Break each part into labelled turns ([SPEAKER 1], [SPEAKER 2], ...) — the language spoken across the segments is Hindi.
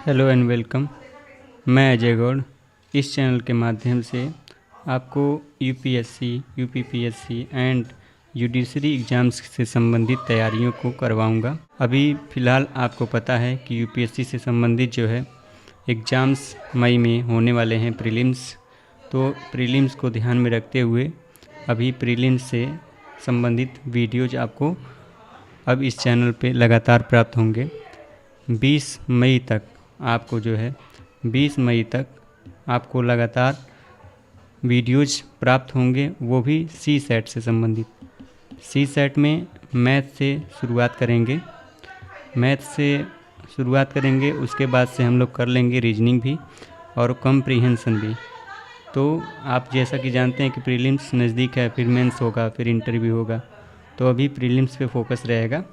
[SPEAKER 1] Hello and welcome. मैं अजय गौड़। इस चैनल के माध्यम से आपको UPSC, UPPSC and judiciary exams से संबंधित तैयारियों को करवाऊंगा। अभी फ़िलहाल आपको पता है कि यूपीएससी से संबंधित जो है एग्ज़ाम्स मई में होने वाले हैं, प्रीलिम्स। तो प्रीलिम्स को ध्यान में रखते हुए अभी प्रीलिम्स से संबंधित वीडियोज आपको अब इस चैनल पे लगातार प्राप्त होंगे। 20 मई तक आपको जो है 20 मई तक आपको लगातार वीडियोज प्राप्त होंगे, वो भी सी सेट से संबंधित। सी सेट में मैथ से शुरुआत करेंगे, उसके बाद से हम लोग कर लेंगे रीजनिंग भी और कॉम्प्रिहेंशन भी। तो आप जैसा कि जानते हैं कि प्रीलिम्स नज़दीक है, फिर मेंस होगा, फिर इंटरव्यू होगा, तो अभी प्रीलिम्स पे फोकस रहेगा।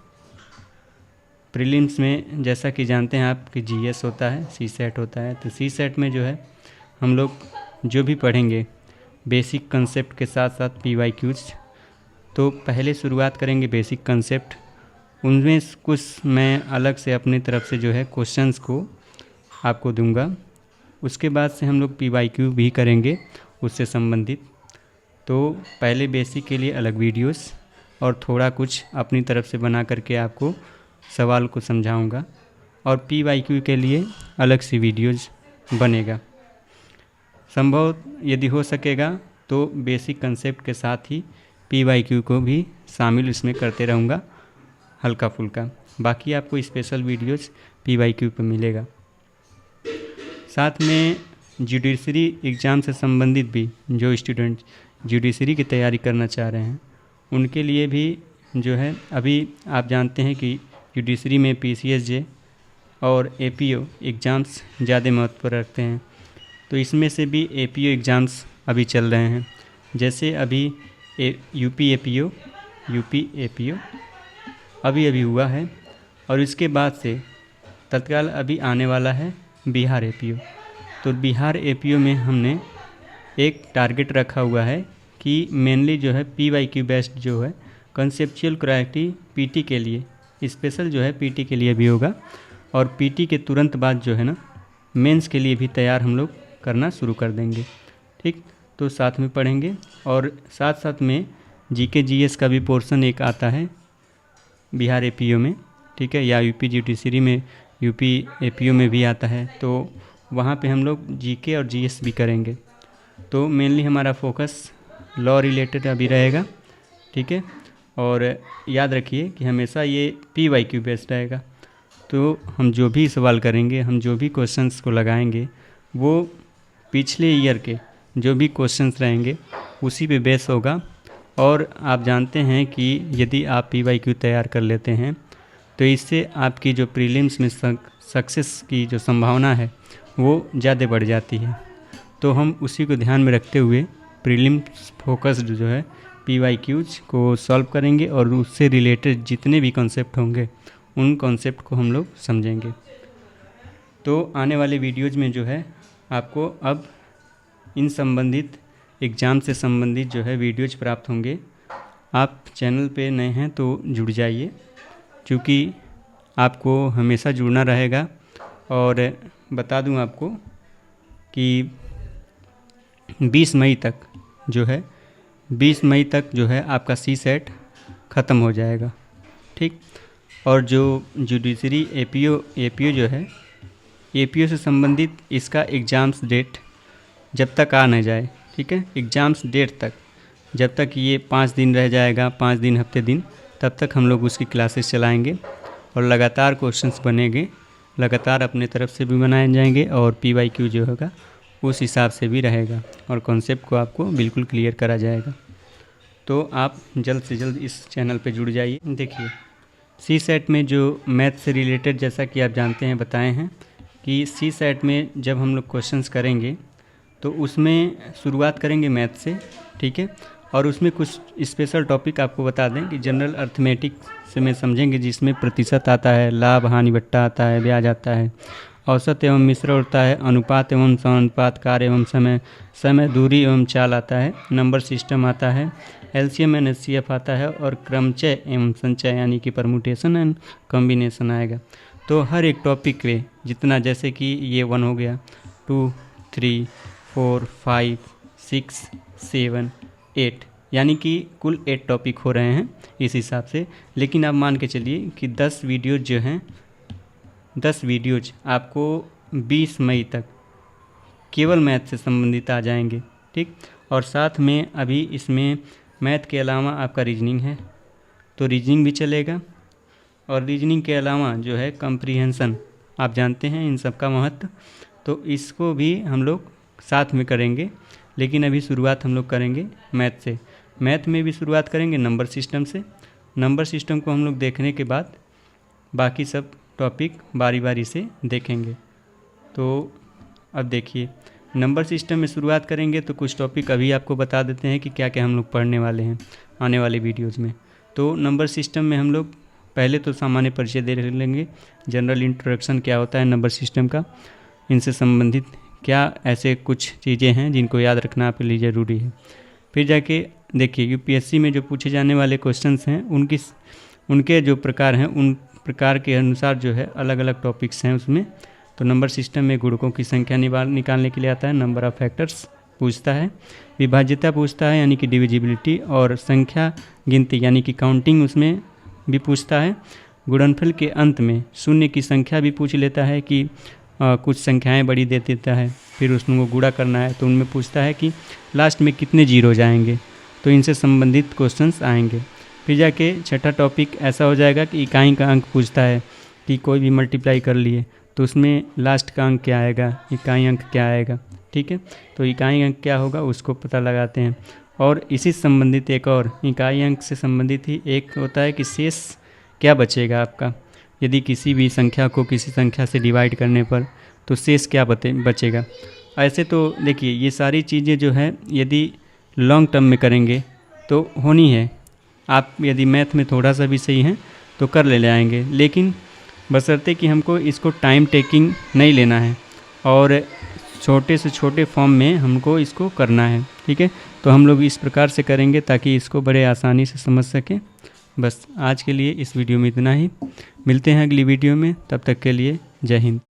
[SPEAKER 1] प्रीलिम्स में जैसा कि जानते हैं आप कि जीएस होता है, सी सेट होता है। तो सी सेट में जो है हम लोग जो भी पढ़ेंगे बेसिक कंसेप्ट के साथ साथ पीवाईक्यूज। तो पहले शुरुआत करेंगे बेसिक कंसेप्ट, उनमें कुछ मैं अलग से अपनी तरफ से जो है क्वेश्चंस को आपको दूंगा। उसके बाद से हम लोग पीवाईक्यू भी करेंगे उससे संबंधित। तो पहले बेसिक के लिए अलग वीडियोस और थोड़ा कुछ अपनी तरफ से बना करके आपको सवाल को समझाऊंगा, और पीवाईक्यू के लिए अलग से वीडियोज बनेगा। संभव यदि हो सकेगा तो बेसिक कंसेप्ट के साथ ही पीवाईक्यू को भी शामिल इसमें करते रहूँगा हल्का फुल्का। बाकी आपको स्पेशल वीडियोज पीवाईक्यू पे मिलेगा। साथ में जुडिशरी एग्ज़ाम से संबंधित भी जो स्टूडेंट जुडिशरी की तैयारी करना चाह रहे हैं उनके लिए भी जो है, अभी आप जानते हैं कि जुडिशरी में पीसीएसजे और एपीओ एग्ज़ाम्स ज़्यादा महत्व रखते हैं। तो इसमें से भी एपीओ एग्ज़ाम्स अभी चल रहे हैं। जैसे अभी यूपी एपीओ अभी हुआ है, और इसके बाद से तत्काल अभी आने वाला है बिहार एपीओ। तो बिहार एपीओ में हमने एक टारगेट रखा हुआ है कि मेनली जो है पीवाईक्यू बेस्ड जो है कंसेप्चुअल क्लैरिटी पीटी के लिए, स्पेशल जो है पीटी के लिए भी होगा, और पीटी के तुरंत बाद जो है ना मेंस के लिए भी तैयार हम लोग करना शुरू कर देंगे। ठीक, तो साथ में पढ़ेंगे, और साथ साथ में जीके जीएस का भी पोर्शन एक आता है बिहार एपीओ में, ठीक है, या यूपी जुडिशरी में, यूपी एपीओ में भी आता है। तो वहाँ पे हम लोग जीके और जीएस भी करेंगे। तो मेनली हमारा फोकस लॉ रिलेटेड अभी रहेगा, ठीक है। और याद रखिए कि हमेशा ये पीवाईक्यू बेस्ड रहेगा। तो हम जो भी सवाल करेंगे, हम जो भी क्वेश्चंस को लगाएंगे, वो पिछले ईयर के जो भी क्वेश्चंस रहेंगे उसी पे बेस होगा। और आप जानते हैं कि यदि आप पीवाईक्यू तैयार कर लेते हैं तो इससे आपकी जो प्रीलिम्स में सक्सेस की जो संभावना है वो ज़्यादा बढ़ जाती है। तो हम उसी को ध्यान में रखते हुए प्रीलिम्स फोकस्ड जो है पीवाईक्यूज को सॉल्व करेंगे, और उससे रिलेटेड जितने भी कॉन्सेप्ट होंगे उन कॉन्सेप्ट को हम लोग समझेंगे। तो आने वाले वीडियोज़ में जो है आपको अब इन संबंधित एग्ज़ाम से संबंधित जो है वीडियोज़ प्राप्त होंगे। आप चैनल पे नए हैं तो जुड़ जाइए, क्योंकि आपको हमेशा जुड़ना रहेगा। और बता दूं आपको कि 20 मई तक जो है आपका सी सेट ख़त्म हो जाएगा, ठीक। और जो जुडिशरी एपीओ जो है, एपीओ से संबंधित इसका एग्ज़ाम्स डेट जब तक आ न जाए, ठीक है, एग्ज़ाम्स डेट तक जब तक ये 5 दिन रह जाएगा, 5 दिन हफ्ते दिन, तब तक हम लोग उसकी क्लासेस चलाएंगे और लगातार क्वेश्चंस बनेंगे, लगातार अपने तरफ से भी बनाए जाएंगे, और पीवाईक्यू जो होगा उस हिसाब से भी रहेगा, और कॉन्सेप्ट को आपको बिल्कुल क्लियर करा जाएगा। तो आप जल्द से जल्द इस चैनल पे जुड़ जाइए। देखिए, सी सेट में जो मैथ से रिलेटेड, जैसा कि आप जानते हैं, बताए हैं कि सी सेट में जब हम लोग क्वेश्चंस करेंगे तो उसमें शुरुआत करेंगे मैथ से, ठीक है। और उसमें कुछ स्पेशल टॉपिक आपको बता दें कि जनरल अर्थमेटिक से में समझेंगे, जिसमें प्रतिशत आता है, लाभ हानि बट्टा आता है, ब्याज आता है, औसत एवं मिश्र होता है, अनुपात एवं समानुपात, कार्य एवं समय दूरी एवं चाल आता है, नंबर सिस्टम आता है, एलसीएम एंड एचसीएफ आता है, और क्रमचय एवं संचय यानी कि परमुटेशन एंड कॉम्बिनेशन आएगा। तो हर एक टॉपिक पे जितना, जैसे कि ये 1 हो गया, 2, 3, 4, 5, 6, 7, 8, यानी कि कुल 8 टॉपिक हो रहे हैं इस हिसाब से। लेकिन आप मान के चलिए कि 10 वीडियोज़ जो हैं, 10 वीडियोज़ आपको 20 मई तक केवल मैथ से संबंधित आ जाएंगे, ठीक। और साथ में अभी इसमें मैथ के अलावा आपका रीजनिंग है, तो रीजनिंग भी चलेगा। और रीजनिंग के अलावा जो है कम्प्रीहेंसन, आप जानते हैं इन सब का महत्व, तो इसको भी हम लोग साथ में करेंगे। लेकिन अभी शुरुआत हम लोग करेंगे मैथ से। मैथ में भी शुरुआत करेंगे नंबर सिस्टम से। नंबर सिस्टम को हम लोग देखने के बाद बाकी सब टॉपिक बारी बारी से देखेंगे। तो अब देखिए, नंबर सिस्टम में शुरुआत करेंगे तो कुछ टॉपिक अभी आपको बता देते हैं कि क्या क्या हम लोग पढ़ने वाले हैं आने वाले वीडियोज़ में। तो नंबर सिस्टम में हम लोग पहले तो सामान्य परिचय दे लेंगे, जनरल इंट्रोडक्शन क्या होता है नंबर सिस्टम का, इनसे संबंधित क्या ऐसे कुछ चीज़ें हैं जिनको याद रखना आपके लिए ज़रूरी है। फिर जाके देखिए यूपीएससी में जो पूछे जाने वाले क्वेश्चंस हैं उनके जो प्रकार हैं उन प्रकार के अनुसार जो है अलग अलग टॉपिक्स हैं उसमें। तो नंबर सिस्टम में गुणकों की संख्या निकालने के लिए आता है, नंबर ऑफ फैक्टर्स पूछता है, विभाज्यता पूछता है यानी कि डिविजिबिलिटी, और संख्या गिनती यानी कि काउंटिंग उसमें भी पूछता है। गुणनफल के अंत में शून्य की संख्या भी पूछ लेता है कि कुछ संख्याएं बड़ी दे देता है, फिर उसको गुणा करना है तो उनमें पूछता है कि लास्ट में कितने जीरो जाएंगे, तो इनसे संबंधित क्वेश्चंस आएंगे। फिर जाके छठा टॉपिक ऐसा हो जाएगा कि इकाई का अंक पूछता है कि कोई भी मल्टीप्लाई कर लिए तो उसमें लास्ट का अंक क्या आएगा, इकाई अंक क्या आएगा, ठीक है। तो इकाई अंक क्या होगा उसको पता लगाते हैं। और इसी से संबंधित एक और इकाई अंक से संबंधित ही एक होता है कि शेष क्या बचेगा आपका, यदि किसी भी संख्या को किसी संख्या से डिवाइड करने पर तो शेष क्या बचेगा। ऐसे तो देखिए ये सारी चीज़ें जो है यदि लॉन्ग टर्म में करेंगे तो होनी है। आप यदि मैथ में थोड़ा सा भी सही हैं तो कर ले आएंगे, लेकिन बशर्ते कि हमको इसको टाइम टेकिंग नहीं लेना है और छोटे से छोटे फॉर्म में हमको इसको करना है, ठीक है। तो हम लोग इस प्रकार से करेंगे ताकि इसको बड़े आसानी से समझ सकें। बस आज के लिए इस वीडियो में इतना ही, मिलते हैं अगली वीडियो में, तब तक के लिए जय हिंद।